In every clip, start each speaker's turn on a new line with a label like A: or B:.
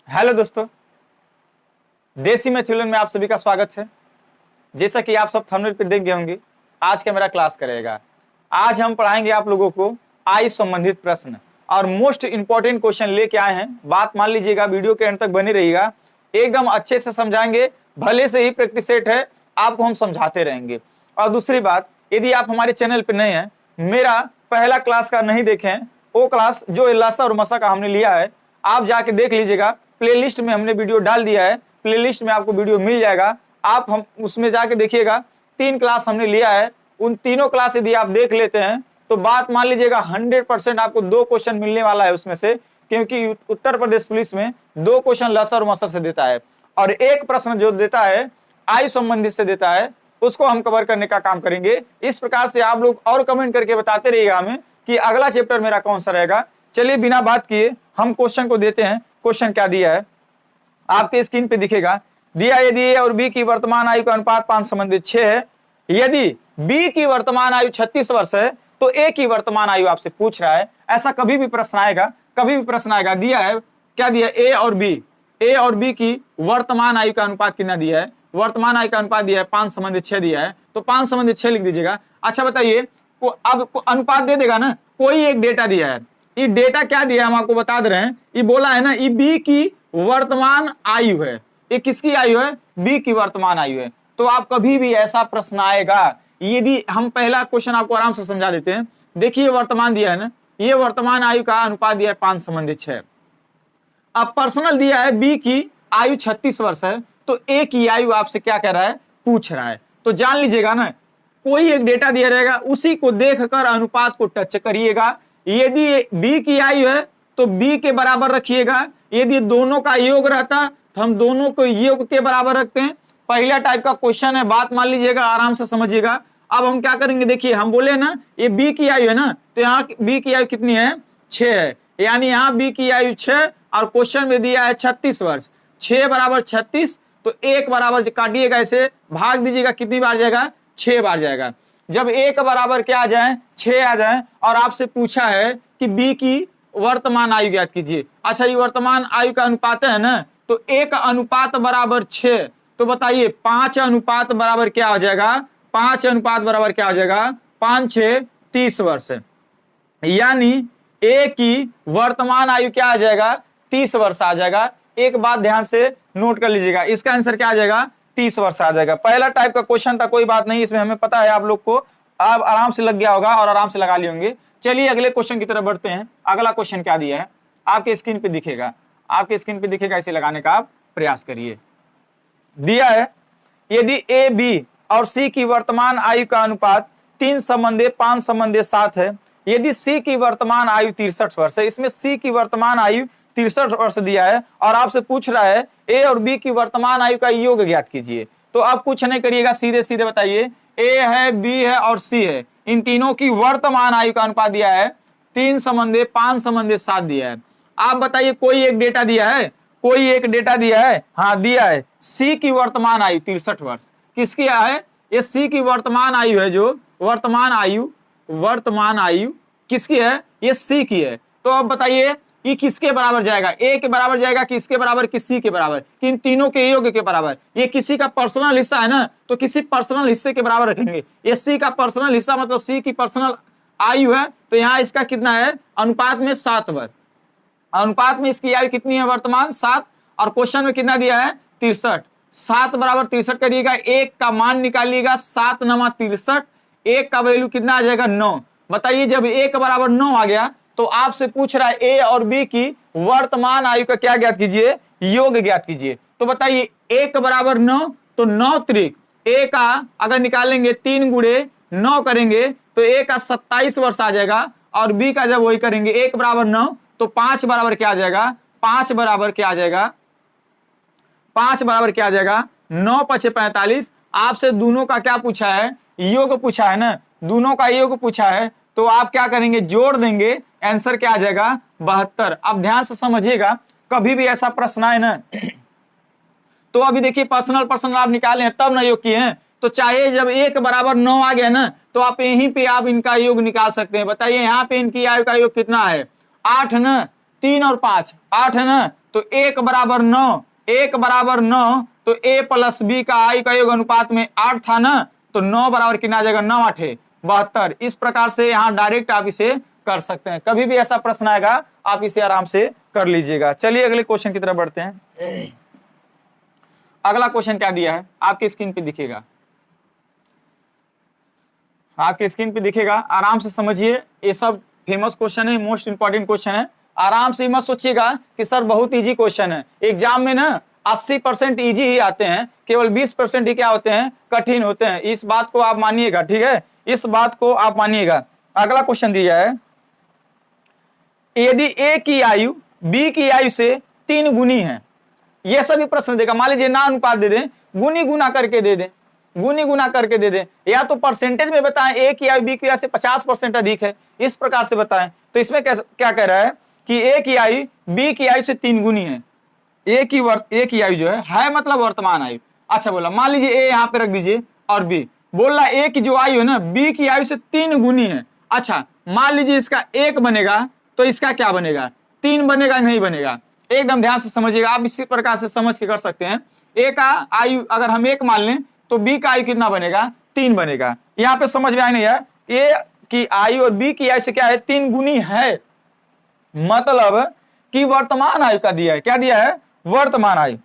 A: Hello दोस्तों, देसी मैथुलन में आप सभी का स्वागत है। जैसा कि आप सब थंबनेल पे देख गए होंगे, आज का मेरा क्लास करेगा। आज हम पढ़ाएंगे आप लोगों को आयु संबंधित प्रश्न और मोस्ट इंपॉर्टेंट क्वेश्चन लेके आए हैं। बात मान लीजिएगा, वीडियो के अंत तक बनी रहिएगा, एकदम अच्छे से समझाएंगे। भले से ही प्रैक्टिस सेट है, आपको हम समझाते रहेंगे। और दूसरी बात, यदि आप हमारे चैनल पे नए हैं, मेरा पहला क्लास का नहीं देखे हैं, वो क्लास जो लसा और मसा का हमने लिया है, आप जाके देख लीजिएगा। प्लेलिस्ट में हमने वीडियो डाल दिया है, प्लेलिस्ट में आपको वीडियो मिल जाएगा, आप हम उसमें जाके देखिएगा। 3 क्लास हमने लिया है, उन तीनों क्लास यदि आप देख लेते हैं तो बात मान लीजिएगा 100% आपको 2 क्वेश्चन मिलने वाला है उसमें से, क्योंकि उत्तर प्रदेश पुलिस में 2 क्वेश्चन लसा और मसा से देता है और 1 प्रश्न जो देता है आयु संबंधित से देता है, उसको हम कवर करने का काम करेंगे। इस प्रकार से आप लोग और कमेंट करके बताते रहिएगा हमें कि अगला चैप्टर मेरा कौन सा रहेगा। चलिए बिना बात किए हम क्वेश्चन को देते हैं। क्वेश्चन क्या दिया है आपके स्क्रीन पे दिखेगा। दिया यदि ए और बी की वर्तमान आयु का अनुपात 5:6 है, यदि बी की वर्तमान आयु 36 वर्ष है तो ए की वर्तमान आयु आपसे पूछ रहा है। ऐसा कभी भी प्रश्न आएगा, कभी भी प्रश्न आएगा। दिया है क्या, दिया ए और बी की वर्तमान आयु का अनुपात कितना दिया है, वर्तमान आयु का अनुपात दिया है 5:6 दिया है, तो 5:6 लिख दीजिएगा। अच्छा बताइए, अब अनुपात दे देगा ना, कोई एक डेटा दिया है। ये डेटा क्या दिया है हम आपको बता दे रहे हैं। ये बोला है ना, ये बी की वर्तमान आयु है। ये किसकी आयु है? बी की वर्तमान आयु है। तो आप कभी भी ऐसा प्रश्न आएगा, यदि हम पहला क्वेश्चन आपको आराम से समझा देते हैं। देखिए वर्तमान दिया है ना, ये वर्तमान आयु का अनुपात दिया है 5:6। अब पर्सनल दिया है बी की आयु 36 वर्ष है, तो ए की आयु आपसे क्या कह रहा है, पूछ रहा है। तो जान लीजिएगा ना, कोई एक डेटा दिया रहेगा, उसी को देखकर अनुपात को टच करिएगा। यदि बी की आयु है तो बी के बराबर रखिएगा। यदि दोनों का योग रहता तो हम दोनों को योग के बराबर रखते हैं। पहला टाइप का क्वेश्चन है, बात मान लीजिएगा, आराम से समझिएगा। अब हम क्या करेंगे, देखिए हम बोले ना ये बी की आयु है ना, तो यहाँ बी की आयु कितनी है, 6 है, यानी यहाँ बी की आयु 6 और क्वेश्चन में दिया है 36 वर्ष। 6 बराबर 36, तो 1 बराबर काटिएगा, ऐसे भाग दीजिएगा, कितनी बार जाएगा, 6 बार जाएगा। जब 1 बराबर क्या आ जाए, 6 आ जाए, और आपसे पूछा है कि बी की वर्तमान आयु ज्ञात कीजिए। अच्छा, ये वर्तमान आयु का अनुपात है ना, तो 1 अनुपात बराबर 6, तो बताइए 5 अनुपात बराबर क्या हो जाएगा, 5 अनुपात बराबर क्या हो जाएगा, 5 6 30 वर्ष। यानी ए की वर्तमान आयु क्या आ जाएगा, 30 वर्ष आ जाएगा। एक बात ध्यान से नोट कर लीजिएगा, इसका आंसर क्या आ जाएगा, 30 वर्ष आ जाएगा। पहला टाइप का क्वेश्चन था, कोई बात नहीं, इसमें हमें पता है आप लोग को, आप आराम से लग गया होगा और आराम से लगा लिए होंगे। चलिए अगले क्वेश्चन की तरफ बढ़ते हैं। अगला क्वेश्चन क्या दिया है आपके स्क्रीन पे दिखेगा, आपके स्क्रीन पे दिखेगा, इसे लगाने का आप प्रयास करिए। दिया है यदि ए बी और सी की वर्तमान आयु का अनुपात 3:5:7 है, यदि सी की वर्तमान आयु 63 वर्ष है, इसमें सी की वर्तमान आयु 63 वर्ष दिया है और आपसे पूछ रहा है ए और बी की वर्तमान आयु का योग ज्ञात कीजिए। तो आप कुछ नहीं करिएगा, सीधे सीधे बताइए, ए है, बी है और सी है, इन तीनों की वर्तमान आयु का अनुपात दिया है 3:5:7 दिया है। आप बताइए कोई एक डेटा दिया है, कोई एक डेटा दिया है, हाँ दिया है, सी की वर्तमान आयु 63 वर्ष। किसकी है ये, सी की वर्तमान आयु है, जो वर्तमान आयु किसकी है, ये सी की है। तो अब बताइए ये किसके बराबर जाएगा, ए के बराबर जाएगा, किसके बराबर, किसी के बराबर, कि इन तीनों के योग के बराबर। ये किसी का पर्सनल हिस्सा है ना, तो किसी पर्सनल हिस्से के बराबर रखेंगे। ये सी का पर्सनल हिस्सा मतलब सी की पर्सनल आयु है, तो यहाँ इसका कितना है, अनुपात में 7 वर्ष। अनुपात में इसकी आयु कितनी है, वर्तमान 7, और क्वेश्चन में कितना दिया है, 63। 7 बराबर 63 करिएगा, 1 का मान निकालिएगा, 7 9 63, 1 का वैल्यू कितना आ जाएगा, 9। बताइए जब 1 बराबर 9 आ गया तो आपसे पूछ रहा है ए और बी की वर्तमान आयु का क्या ज्ञात कीजिए, योग ज्ञात कीजिए। तो बताइए 1 बराबर 9, तो 9 त्रिक, ए का अगर निकालेंगे 3 गुणे 9 करेंगे तो ए का 27 वर्ष आ जाएगा, और बी का जब वही करेंगे 1 बराबर 9, तो 5 बराबर क्या आ जाएगा, 5 बराबर क्या आ जाएगा, 5 बराबर क्या आ जाएगा, 9 5 45। आपसे दोनों का क्या पूछा है, योग पूछा है ना, दोनों का योग पूछा है, तो आप क्या करेंगे, जोड़ देंगे, आंसर क्या आ जाएगा, 72। अब ध्यान से समझिएगा, कभी भी ऐसा प्रश्न आए ना, तो अभी देखिए पर्सनल आप निकाले हैं तब ना योग किए हैं, तो चाहे जब 1 बराबर 9 आ गया ना, तो आप यहीं पे आप इनका योग निकाल सकते हैं। बताइए यहाँ पे इनकी आयु का योग कितना है, 8 ना, 3 और 5, 8 है ना, तो 1 बराबर 9, 1 बराबर 9, तो a प्लस b का आई का योग अनुपात में 8 था ना, तो 9 बराबर कितना आ जाएगा, 9 8 72। इस प्रकार से यहाँ डायरेक्ट आप इसे कर सकते हैं। कभी भी ऐसा प्रश्न आएगा आप इसे आराम से कर लीजिएगा। चलिए अगले क्वेश्चन की तरफ बढ़ते हैं। अगला क्वेश्चन क्या दिया है आपकी स्क्रीन पे दिखेगा, आपकी स्क्रीन पे दिखेगा, आराम से समझिए। ये सब फेमस क्वेश्चन है, मोस्ट इंपॉर्टेंट क्वेश्चन है। आराम से मत सोचिएगा कि सर बहुत इजी क्वेश्चन है। एग्जाम में ना 80% इजी ही आते हैं, केवल 20% ही क्या होते हैं, कठिन होते हैं। इस बात को आप मानिएगा, ठीक है, इस बात को आप मानिएगा। अगला क्वेश्चन दिया है, यदि a की आयु b की आयु से 3 गुनी है, यह सभी प्रश्न देगा। मान लीजिए ना अनुपात दे दें, गुनी गुना करके दे दें, गुनी गुना करके दे दें, या तो परसेंटेज में बताएं a की आयु b की आयु से 50% अधिक है, इस प्रकार से बताएं। तो इसमें क्या कह रहा है कि a की आयु b की आयु से 3 गुनी है। a की आयु जो है मतलब वर्तमान आयु। अच्छा बोला, मान लीजिए a यहाँ पे रख दीजिए और b, बोल रहा a की जो आयु है ना b की आयु से 3 गुनी है। अच्छा मान लीजिए इसका 1 बनेगा तो इसका क्या बनेगा, 3 बनेगा, नहीं बनेगा। एकदम ध्यान से समझिएगा, आप इसी प्रकार से समझ के कर सकते हैं। a का आयु अगर हम 1 मान लें तो b का आयु कितना बनेगा, 3 बनेगा। यहाँ पे समझ में आया नहीं है, a की आयु और b की आयु से क्या है, 3 गुनी है, मतलब कि वर्तमान आयु का दिया है। क्या दिया है, वर्तमान आयु।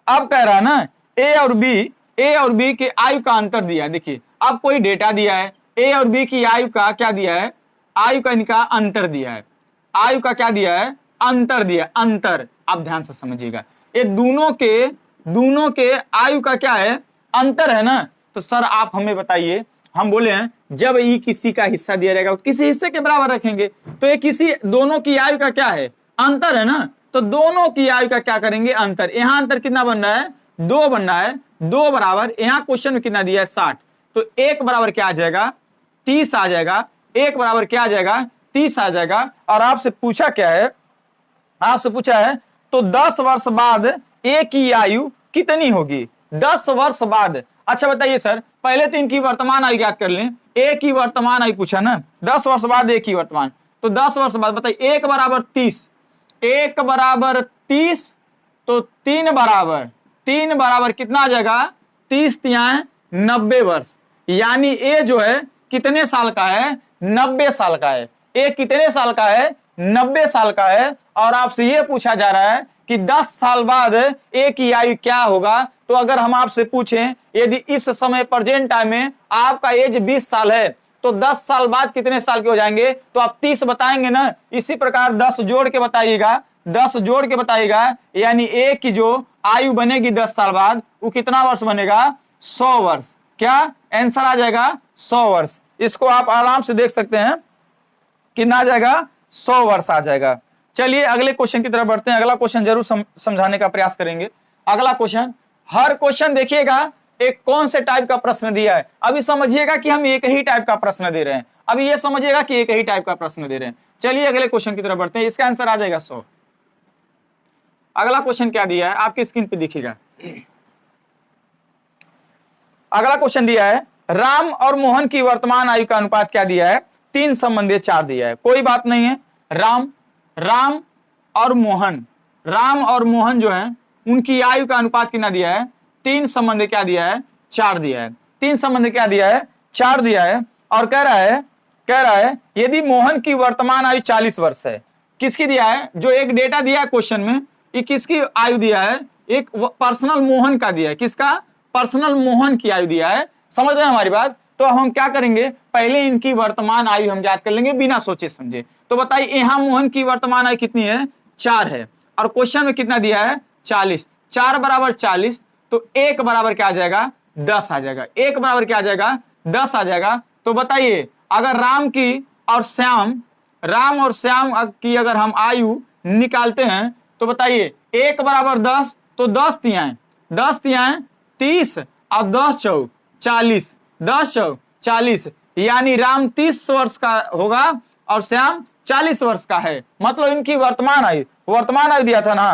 A: अब कह रहा है ना a और b के आयु का अंतर दिया है। देखिए अब कोई डेटा दिया है, a और b की आयु का क्या दिया है, आयु का इनका अंतर दिया है। आयु का क्या दिया है, अंतर दिया, अंतर। आप ध्यान से समझिएगा, ये दोनों के आयु का क्या है, अंतर है ना। तो सर आप हमें बताइए, हम बोले हैं जब ई किसी का हिस्सा दिया रहेगा तो किसी हिस्से के बराबर रखेंगे, तो ये किसी दोनों की आयु का क्या है, अंतर है ना। तो दोनों की आयु का क्या करेंगे, अंतर। यहां अंतर कितना बन रहा है, 2 बन रहा है, 2 बराबर, यहां क्वेश्चन में कितना दिया है, 60, तो 1 बराबर क्या आ जाएगा, 30 आ जाएगा। 1 बराबर क्या आ जाएगा, 30 आ जाएगा। और आपसे पूछा क्या है, आपसे पूछा है तो 10 वर्ष बाद a की आयु कितनी होगी, 10 वर्ष बाद। अच्छा बताइए सर, पहले तो इनकी वर्तमान आयु याद कर लें, a की वर्तमान आयु पूछा ना, 10 वर्ष बाद a की वर्तमान, तो 10 वर्ष बाद बताइए, 1 बराबर 30, 1 बराबर 30, तो 3 बराबर कितना आ जाएगा, 30 तियां 90 वर्ष। यानी a जो है कितने साल का है, 90 साल का है। a कितने साल का है, 90 साल का है। और आपसे यह पूछा जा रहा है कि 10 साल बाद a की आयु क्या होगा। तो अगर हम आपसे पूछें यदि इस समय प्रेजेंट टाइम में आपका एज 20 साल है तो 10 साल बाद कितने साल के हो जाएंगे, तो आप 30 बताएंगे ना। इसी प्रकार 10 जोड़ के बताइएगा, 10 जोड़ के बताइएगा, यानी a की जो आयु बनेगी 10 साल बाद वो कितना वर्ष बनेगा, 100 वर्ष। क्या आंसर आ जाएगा, 100 वर्ष। इसको आप आराम से देख सकते हैं, कितना आ जाएगा, 100 वर्ष आ जाएगा। चलिए अगले क्वेश्चन की तरफ बढ़ते हैं। अगला क्वेश्चन जरूर समझाने का प्रयास करेंगे। अगला क्वेश्चन, हर क्वेश्चन देखिएगा एक कौन से टाइप का प्रश्न दिया है। अभी समझिएगा कि हम एक ही टाइप का प्रश्न दे रहे हैं, अभी ये समझिएगा कि एक ही टाइप का प्रश्न दे रहे हैं। चलिए अगले क्वेश्चन की तरफ बढ़ते हैं, इसका आंसर आ जाएगा 100। अगला क्वेश्चन क्या दिया है आपकी स्क्रीन पे दिखेगा। अगला क्वेश्चन दिया है, राम और मोहन की वर्तमान आयु का अनुपात क्या दिया है, 3 संबंधी 4 दिया है। कोई बात नहीं है, राम और मोहन जो है उनकी आयु का अनुपात कितना दिया है, 3 संबंध क्या दिया है, 4 दिया है। 3 संबंध क्या दिया है, 4 दिया है। और कह रहा है यदि मोहन की वर्तमान आयु 40 वर्ष है, किसकी दिया है, जो एक डेटा दिया है क्वेश्चन में, ये किसकी आयु दिया है, एक पर्सनल मोहन का दिया है। किसका, पर्सनल मोहन की आयु दिया है। समझ रहे हैं हमारी बात। तो हम क्या करेंगे, पहले इनकी वर्तमान आयु हम याद कर लेंगे बिना सोचे समझे। तो बताइए यहां मोहन की वर्तमान आयु कितनी है, 4 है, और क्वेश्चन में कितना दिया है, 40। 4 बराबर 40, तो 1 बराबर क्या आ जाएगा, 10 आ जाएगा। 1 बराबर क्या आ जाएगा, 10 आ जाएगा। तो बताइए अगर राम और श्याम की अगर हम आयु निकालते हैं तो बताइए 1 बराबर 10, तो 10 तियां 30 और 10 चौक 40, 10 चौक 40, यानी राम 30 वर्ष का होगा और श्याम 40 वर्ष का है। मतलब इनकी वर्तमान आयु दिया था ना,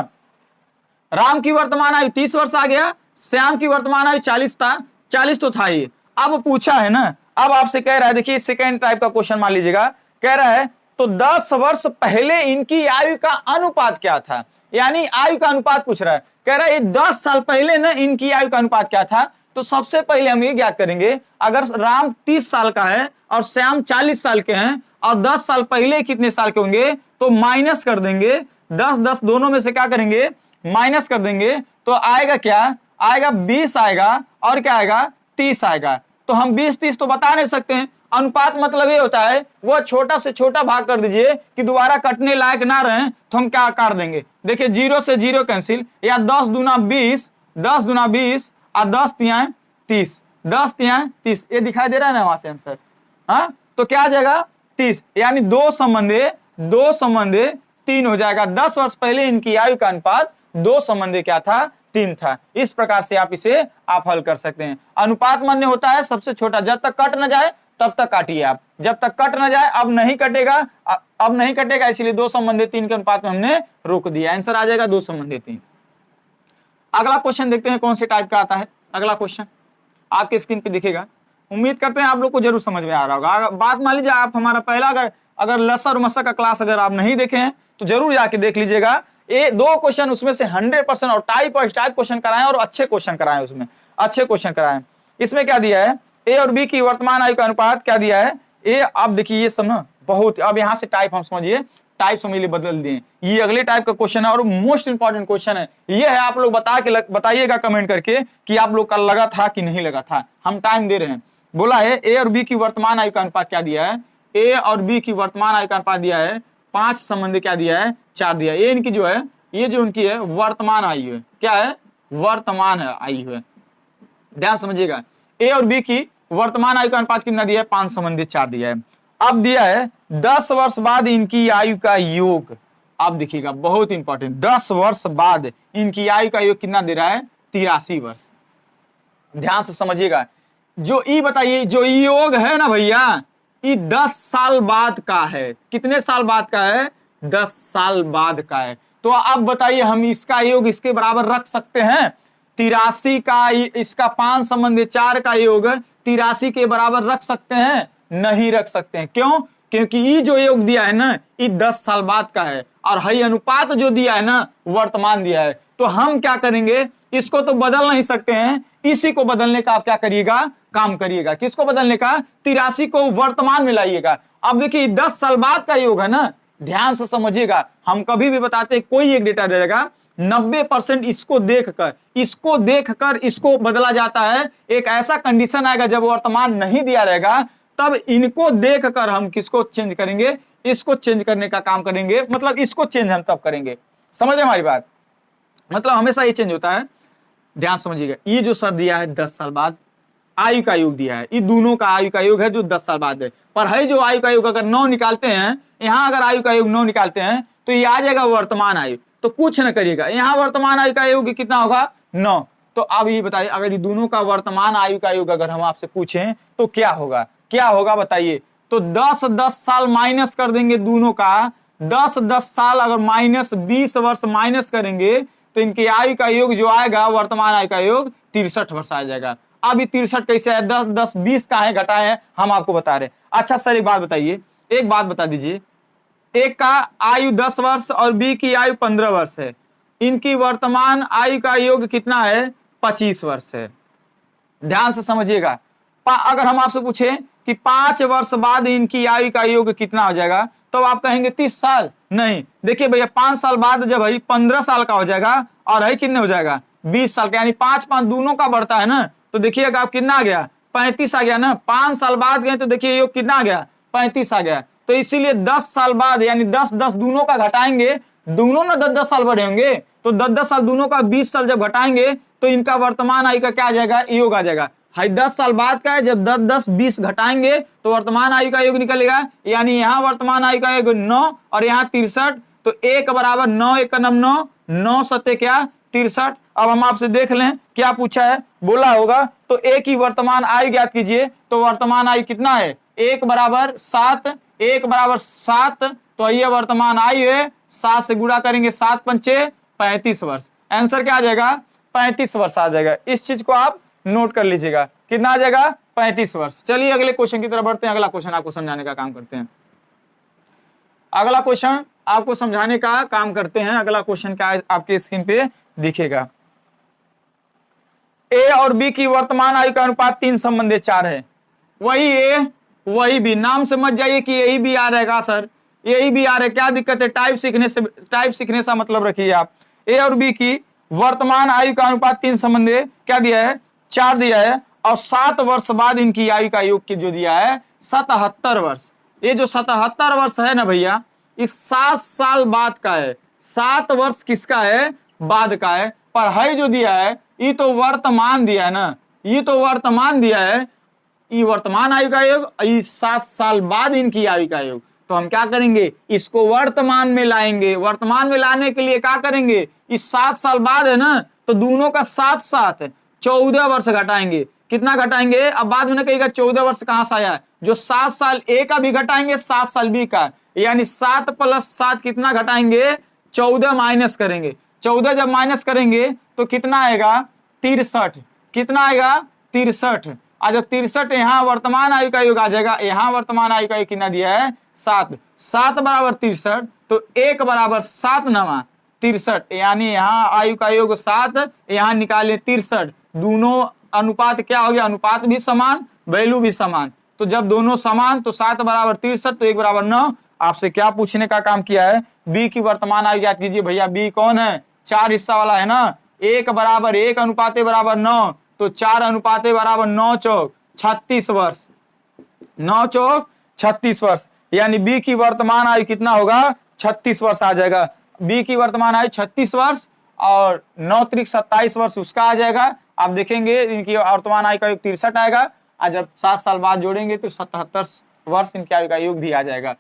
A: राम की वर्तमान आयु 30 वर्ष आ गया, श्याम की वर्तमान आयु 40 था, 40 तो था ही। अब पूछा है ना, अब आपसे कह रहा है, देखिए सेकेंड टाइप का क्वेश्चन मान लीजिएगा, कह रहा है तो 10 वर्ष पहले इनकी आयु का अनुपात क्या था, यानी आयु का अनुपात पूछ रहा है। कह रहा है 10 साल पहले ना इनकी आयु का अनुपात क्या था। तो सबसे पहले हम ये ज्ञात करेंगे, अगर राम 30 साल का है और श्याम 40 साल के हैं और 10 साल पहले कितने साल के होंगे, तो माइनस कर देंगे 10 10 दोनों में से क्या करेंगे, माइनस कर देंगे। तो आएगा क्या, आएगा 20 आएगा और क्या आएगा 30 आएगा। तो हम 20 30 तो बता नहीं सकते हैं। अनुपात मतलब ये होता है वो छोटा से छोटा भाग कर दीजिए कि दोबारा कटने लायक ना रहे, तो हम क्या काट देंगे। देखिए 0 से 0 कैंसिल, या 10 दूना 20, 10 दूना 20 और 10 तिहाई 30, 10 तिहाई 30, ये दिखाई दे रहा है ना वहां से आंसर। हाँ, तो क्या आ जाएगा 30, यानी 2 संबंधे 3 हो जाएगा। 10 वर्ष पहले इनकी आयु का अनुपात 2 संबंधे क्या था, 3 था। इस प्रकार से आप इसे हल कर सकते हैं। अनुपात मान्य होता है सबसे छोटा, जब तक कट न जाए तब तक काटिए आप, जब तक कट न जाए। अब नहीं कटेगा, इसलिए 2 संबंधे 3 के अनुपात में हमने रोक दिया। आंसर आ जाएगा 2 संबंधे 3। अगला क्वेश्चन देखते हैं कौन से टाइप का आता है। अगला क्वेश्चन आपके स्क्रीन पे दिखेगा, उम्मीद करते हैं आप लोग को जरूर समझ में आ रहा होगा। बात मान लीजिए आप हमारा पहला अगर लसा और मसा का क्लास अगर आप नहीं देखे हैं तो जरूर जाके देख लीजिएगा। ये 2 क्वेश्चन उसमें से 100% और टाइप क्वेश्चन कराएं और अच्छे क्वेश्चन कराएं, उसमें अच्छे क्वेश्चन कराएं। इसमें क्या दिया है, ए और बी की वर्तमान आयु का अनुपात क्या दिया है। ए आप देखिए ये सब ना बहुत, अब यहाँ से टाइप हम समझिए, टाइप समझिए बदल दिए। ये अगले टाइप का क्वेश्चन है और मोस्ट इंपॉर्टेंट क्वेश्चन है। ये है, आप लोग बताइएगा कमेंट करके कि आप लोग का लगा था कि नहीं लगा था। हम टाइम दे रहे हैं। बोला है ए और बी की वर्तमान आयु का अनुपात क्या दिया है, ए और बी की वर्तमान आयु का अनुपात दिया है 5 संबंधी क्या दिया है, 4 दिया है। ये इनकी जो है, ये जो उनकी है वर्तमान आयु है, क्या है, वर्तमान आयु है। ध्यान समझिएगा, ए और बी की वर्तमान आयु का अनुपात कितना दिया है, 5 संबंधी 4 दिया है। अब दिया है 10 वर्ष बाद इनकी आयु का योग। आप देखिएगा बहुत इंपॉर्टेंट, 10 वर्ष बाद इनकी आयु का योग कितना दे रहा है, 83 वर्ष। ध्यान से समझिएगा, जो ई बताइए, जो योग है ना भैया, ये 10 साल बाद का है। कितने साल बाद का है, 10 साल बाद का है। तो अब बताइए हम इसका योग इसके बराबर रख सकते हैं। 83 का, इसका 5 संबंधी 4 का योग 83 के बराबर रख सकते हैं, नहीं रख सकते हैं। क्यों, क्योंकि ये जो योग दिया है ना, ये 10 साल बाद का है और हई अनुपात जो दिया है ना, वर्तमान दिया है। तो हम क्या करेंगे, इसको तो बदल नहीं सकते हैं, इसी को बदलने का आप क्या करिएगा, काम करिएगा। किसको बदलने का, 83 को वर्तमान में लाइएगा। अब देखिए 10 साल बाद का योग है ना, ध्यान से समझिएगा। हम कभी भी बताते हैं, कोई एक डेटा देगा 90% इसको देखकर इसको बदला जाता है। एक ऐसा कंडीशन आएगा जब वर्तमान नहीं दिया रहेगा, तब इनको देखकर हम किसको चेंज करेंगे, इसको चेंज करने का काम करेंगे। मतलब इसको चेंज हम तब करेंगे। समझ रहे हमारी बात, मतलब हमेशा ये चेंज होता है। ध्यान समझिएगा, ये जो सर दिया है 10 साल बाद आयु का योग दिया है, ये दोनों का आयु का योग है जो 10 साल बाद है। पर है जो आयु का योग अगर 9 निकालते हैं, यहां अगर आयु का योग 9 निकालते हैं तो ये आ जाएगा वर्तमान आयु। तो कुछ न करिएगा, यहाँ वर्तमान आयु का योग कितना होगा, 9। तो अब ये बताइए, अगर ये दोनों का वर्तमान आयु का योग अगर हम आपसे पूछें तो क्या होगा, क्या होगा बताइए। तो 10 साल माइनस कर देंगे दोनों का, 10 साल अगर माइनस 20 वर्ष माइनस करेंगे तो इनकी आयु का योग जो आएगा, वर्तमान आयु का योग 63 वर्ष आ जाएगा। अब ये 63 कैसे है, 10 20 कहाँ है, घटाए हैं, हम आपको बता रहे हैं। अच्छा सर एक बात बताइए, एक बात बता दीजिए, एक का आयु 10 वर्ष और बी की आयु 15 वर्ष है, इनकी वर्तमान आयु का योग कितना है, 25 वर्ष है। ध्यान से समझिएगा, अगर हम आपसे पूछे कि 5 वर्ष बाद इनकी आयु का योग कितना हो जाएगा, तो आप कहेंगे 30 साल। नहीं, देखिए भैया 5 साल बाद जब है 15 साल का हो जाएगा और है कितने हो जाएगा, 20 साल का, यानी 5 दोनों का बढ़ता है ना। तो देखिएगा आप कितना आ गया, 35 आ गया ना। 5 साल बाद गए तो देखिए योग कितना आ गया, 35 आ गया। तो इसीलिए 10 साल बाद यानी 10 दोनों का घटाएंगे, दोनों ना 10 साल बढ़े होंगे, तो 10 साल दोनों का 20 साल जब घटाएंगे तो इनका वर्तमान आयु का क्या आ जाएगा, योग आ जाएगा। हाई 10 साल बाद का है, जब 10 20 घटाएंगे तो वर्तमान आयु का योग निकलेगा, यानी यहाँ वर्तमान आयु का योग 9 और यहाँ 63। तो 1 बराबर 9, 1 का नाम 9, 9 सत्य क्या 63। अब हम आपसे देख लें क्या पूछा है, बोला होगा तो एक ही वर्तमान आयु ज्ञात कीजिए। तो वर्तमान आयु कितना है, 1 बराबर 7, 1 बराबर 7। तो ये वर्तमान आयु है, 7 से गुणा करेंगे, 7 पंचे 35 वर्ष। आंसर क्या आ जाएगा, 35 वर्ष आ जाएगा। इस चीज को आप नोट कर लीजिएगा, कितना आ जाएगा, 35 वर्ष। चलिए अगले क्वेश्चन की तरफ बढ़ते हैं। अगला क्वेश्चन आपको समझाने का काम करते हैं। अगला क्वेश्चन आपको समझाने का काम करते हैं। अगला क्वेश्चन क्या आपके स्क्रीन पे दिखेगा। ए और बी की वर्तमान आयु का अनुपात 3:4 है। वही ए वही बी, नाम समझ जाइए कि यही भी आ रहेगा सर, यही भी आ रहा है, क्या दिक्कत है? टाइप सीखने से मतलब रखिए आप। ए और बी की वर्तमान आयु का अनुपात 3:4 क्या दिया है? 4 दिया है, और 7 वर्ष बाद इनकी आयु का योग जो दिया है 77 वर्ष। ये जो 77 वर्ष है ना भैया, इस 7 साल बाद का है। 7 वर्ष किसका है? बाद का है। पर है जो दिया है ये तो वर्तमान दिया है ना, ये तो वर्तमान दिया है, ये वर्तमान आयु का योग, ये 7 साल बाद इनकी आयु का योग। तो हम क्या करेंगे? इसको वर्तमान में लाएंगे। वर्तमान में लाने के लिए क्या करेंगे? इस 7 साल बाद है ना, तो दोनों का 7 14 वर्ष घटाएंगे। कितना घटाएंगे? अब बाद में ना कहेगा 14 वर्ष कहां से आया? जो 7 साल ए का भी घटाएंगे, 7 साल बी का, यानी 7 + 7 कितना घटाएंगे? 14 माइनस करेंगे। 14 जब माइनस करेंगे तो कितना आएगा? 63। कितना आएगा? 63। और जब 63 यहाँ वर्तमान आयु का योग आ जाएगा, यहाँ वर्तमान आयु का योग कितना दिया है? 7। 7 = 63, तो 1 = 7 9 63, यानी यहाँ आयु का योग 7, यहाँ निकाले 63। दोनों अनुपात क्या हो गया? अनुपात भी समान, वैल्यू भी समान। तो जब दोनों समान तो 7 = 63, तो 1 = 9। आपसे क्या पूछने का काम किया है? बी की वर्तमान आयु ज्ञात कीजिए। भैया बी कौन है? 4 हिस्सा वाला है ना, 1 = 1 अनुपाते = 9, तो 4 अनुपाते = 9 चौक 36 वर्ष। 9 चौक 36 वर्ष, यानी बी की वर्तमान आयु कितना होगा? 36 वर्ष आ जाएगा। बी की वर्तमान आयु 36 वर्ष और 9 × 3 = 27 वर्ष उसका आ जाएगा। आप देखेंगे इनकी वर्तमान आयु का योग 63 आएगा, और जब 7 साल बाद जोड़ेंगे तो 77 वर्ष इनकी आयु का योग भी आ जाएगा।